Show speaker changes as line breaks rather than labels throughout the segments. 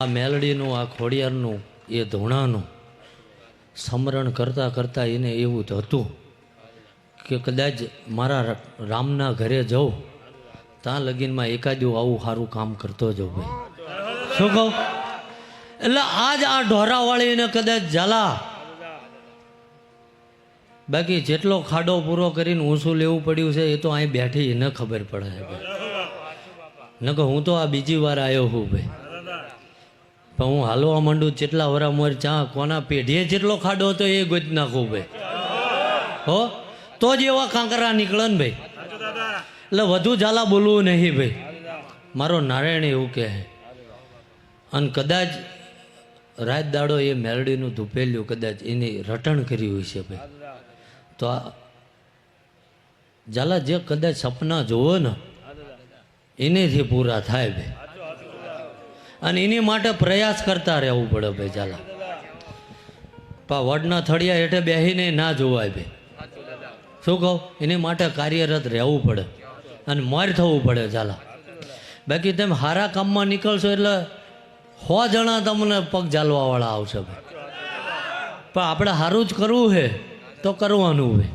આ મેલડીનું આ ખોડિયારનું એ ધૂણાનું સ્મરણ કરતાં કરતાં એને એવું જ હતું કે કદાચ મારા રામના ઘરે જાઉં ત્યાં લગીનમાં એકાદું આવું સારું કામ કરતો જાઉં ભાઈ. શું કહું? એટલે આજ આ ઢોરાવાળીને કદાચ ઝાલા બાકી જેટલો ખાડો પૂરો કરીને ઊંચું લેવું પડ્યું છે એ તો અહીં બેઠી ન ખબર પડે ભાઈ. ન કે હું તો આ બીજી વાર આવ્યો છું ભાઈ, પણ હું હાલવા માંડું જેટલા વરા મોર ચા કોના પેઢીએ જેટલો ખાડો હતો એ ગોતી નાખું ભાઈ. હો તો જ એવા કાંકરા નીકળે ને ભાઈ. એટલે વધુ ઝાલા બોલવું નહીં ભાઈ. મારો નારાયણ એવું કહે. અને કદાચ રાત દાડો એ મેલડીનું ધૂપેલ્યું કદાચ એની રટણ કરી હોય છે ભાઈ, તો આ ઝાલા જે કદાચ સપના જોવો ને એનેથી પૂરા થાય ભાઈ. અને એની માટે પ્રયાસ કરતા રહેવું પડે ભાઈ ઝાલા. પા વડના થળિયા હેઠે બેસીને ના જોવાય ભાઈ. શું કહું? એની માટે કાર્યરત રહેવું પડે અને મોર થવું પડે ઝાલા. બાકી તમે સારા કામમાં નીકળશો એટલે 100 જણા તમને પગ ઝાલવાવાળા આવશે ભાઈ. પણ આપણે સારું જ કરવું છે તો કરવાનું ભાઈ.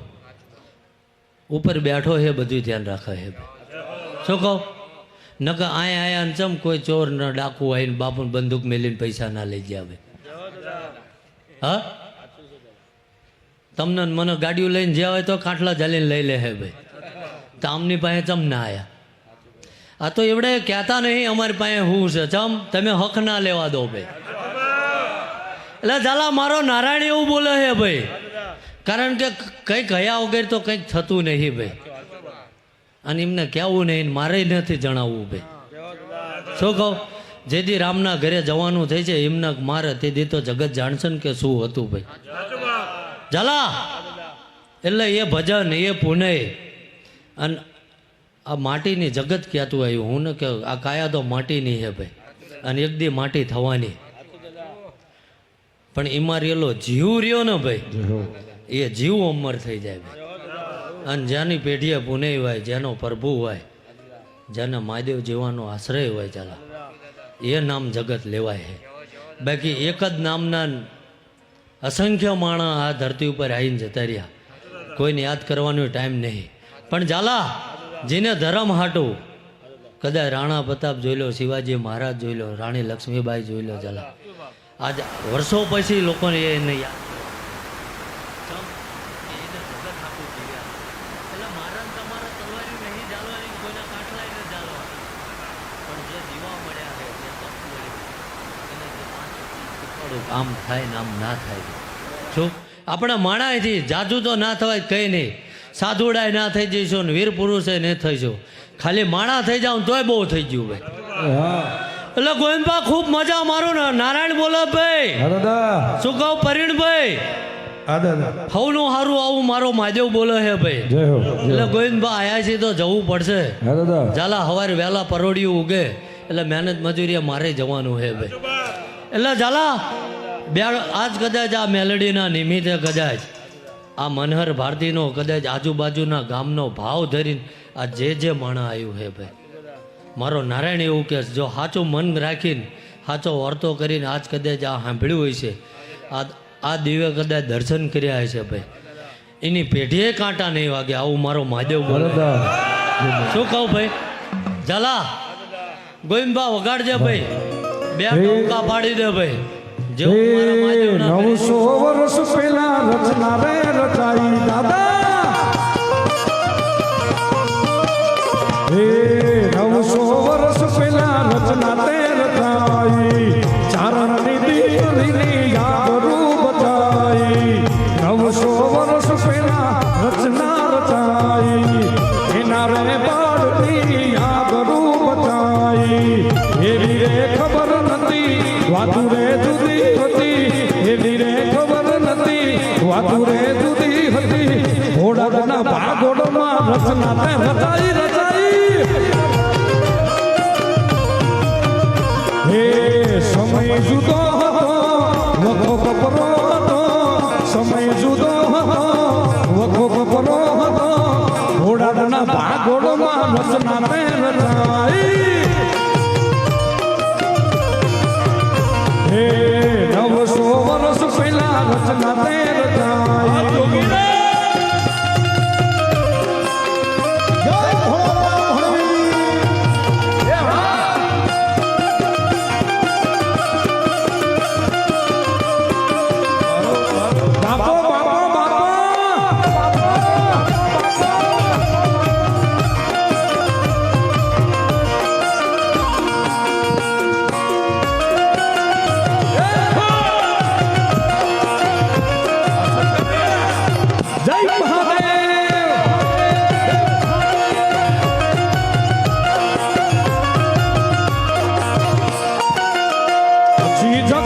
ઉપર બેઠો છે બધું ધ્યાન રાખે છે ભાઈ. શું કહું? નકર આયા ચમ કોઈ ચોર ન ડાકુ આવીને બાપુને બંદૂક મેલીને પૈસા ના લઈ ગયા ભાઈ. હા, તમને મને ગાડીઓ લઈને જ્યાં હોય તો કાંઠલા ઝાલીને લઈ લે હે ભાઈ. તો આમની પાસે ચમ ના આયા. આ તો એવડે કહેતા નહીં અમારી પાસે હું છે ચમ તમે હક ના લેવા દો ભાઈ. એટલે ઝાલા મારો નારાયણ એવું બોલે છે ભાઈ, કારણ કે કંઈક હયા વગર તો કંઈક થતું નહીં ભાઈ. અને એમને કહેવું નહીં, મારે નથી જણાવવું ભાઈ. શું કહું? જેથી રામના ઘરે જવાનું થઈ છે એમને મારે તેથી તો જગત જાણશે ને કે શું હતું ભાઈ. ઝાલા એટલે એ ભજન એ પુનય અને આ માટીની જગત કહેતું આવ્યું. હું ને કે આ કાયા તો માટીની છે ભાઈ, અને એક દી માટી થવાની. પણ એમાં રેલો જીવ રહ્યો ને ભાઈ, એ જીવ અમર થઈ જાય ભાઈ. અને જેની પેઢીએ પુનય હોય, જેનો પ્રભુ હોય, જેને મહાદેવ જીવાનો આશ્રય હોય ચાલા, એ નામ જગત લેવાય છે. બાકી એક જ નામના અસંખ્ય માણસ આ ધરતી ઉપર આવીને જતા રહ્યા, કોઈને યાદ કરવાનો ટાઈમ નહીં. પણ ઝાલા જેને ધર્મ હાટું કદાચ રાણા પ્રતાપ જોઈ લો, શિવાજી મહારાજ જોઈ લો, રાણી લક્ષ્મીબાઈ જોઈ લો ઝાલા, આજ વર્ષો પછી લોકોને એને યાદ. આમ થાય ને આમ ના થાય. શું આપણે માણાથી જાજુ તો ના થવાય કંઈ નહીં. સાધુડાય ના થઈ જઈશું ને વીર પુરુષે નહીં થઈશું. ખાલી માણા થઈ જાવ તોય બહુ થઈ ગયું ભાઈ. એટલે ગોવિંદભા ખૂબ મજા મારું ને નારાયણ બોલો ભાઈ. શું કહું પરિણભાઈ? હવનું સારું આવું મારો મહાદેવ બોલે છે ભાઈ. એટલે ગોવિંદભા આયા છે તો જવું પડશે. ઝાલા સવારે વહેલા પરોડિયું ઉગે એટલે મહેનત મજૂરી મારે જવાનું છે ભાઈ. એટલે ઝાલા આજ કદાચ આ મેલડીના નિમિત્તે કદાચ આ મનહર ભારતીનો કદાચ આજુબાજુના ગામનો ભાવ ધરીને આ જે માણા આવ્યું છે ભાઈ, મારો નારાયણ એવું કે જો સાચું મન રાખીને સાચો વર્તો કરીને આજ કદાચ આ સાંભળ્યું હોય છે, આ દિવે કદાચ દર્શન કર્યા હશે ભાઈ, એની પેઢીએ કાંટા નહીં વાગે. આવું મારો મહાદેવ બોલે. શું કહું ભાઈ? ઝાલા ગોવિંદભા વગાડજે ભાઈ, બે ટોકા પાડી દે ભાઈ.
900 વર્ષ પહેલા રચના રે રચાઈ દાદા. હે 900 વર્ષ પહેલા રચના તે રચાઈ, ચારણની દીકરીની યાદરૂ બચાઈ. 900 વર્ષ પહેલા રચના રચાઈ, એના રે બાળની યાદરૂ બચાઈ. એવી રે ખબર નથી વાતું રે જુદી હતી, એવી રે ખબર નથી વાતું રે જુદી હતી. ઘોડાના ભાગોડમાં રચના તે રચાઈ રચાઈ. હે સમય જુદો હતો વખો કપરો હતો, સમય જુદો હતો વખો કપરો હતો. ઘોડાના ભાગોડમાં રચના તે રચાઈ. ઝીઝક